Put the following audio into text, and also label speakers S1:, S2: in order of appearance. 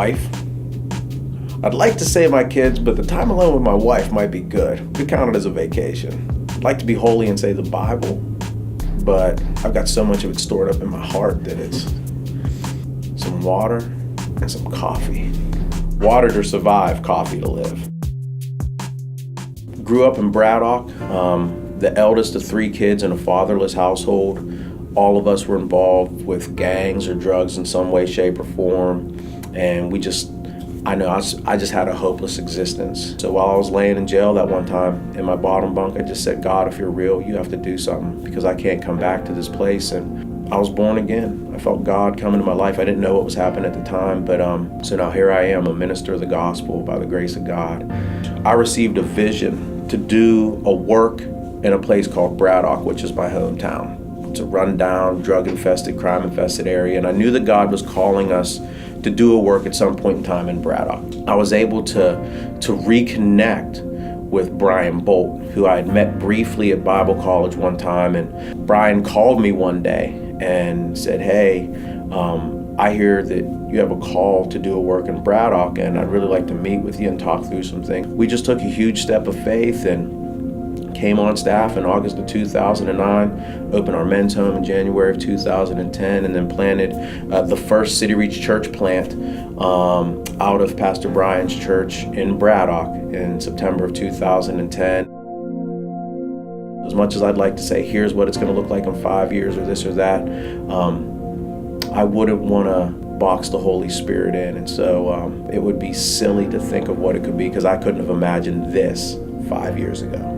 S1: wife. I'd like to say my kids, but the time alone with my wife might be good. We count it as a vacation. I'd like to be holy and say the Bible, but I've got so much of it stored up in my heart that it's some water and some coffee. Water to survive, coffee to live. Grew up in Braddock, the eldest of 3 kids in a fatherless household. All of us were involved with gangs or drugs in some way, shape, or form, and I just had a hopeless existence. So while I was laying in jail that one time in my bottom bunk, I just said, God, if you're real, you have to do something because I can't come back to this place. And I was born again. I felt God come into my life. I didn't know what was happening at the time, but so now here I am, a minister of the gospel by the grace of God. I received a vision to do a work in a place called Braddock, which is my hometown. It's a rundown, drug-infested, crime-infested area, and I knew that God was calling us to do a work at some point in time in Braddock. I was able to reconnect with Brian Bolt, who I had met briefly at Bible college one time, and Brian called me one day and said, hey, I hear that you have a call to do a work in Braddock, and I'd really like to meet with you and talk through some things. We just took a huge step of faith and came on staff in August of 2009, opened our men's home in January of 2010, and then planted the first CityReach Church plant out of Pastor Brian's church in Braddock in September of 2010. As much as I'd like to say, here's what it's going to look like in 5 years or this or that, I wouldn't want to box the Holy Spirit in. And so it would be silly to think of what it could be because I couldn't have imagined this 5 years ago.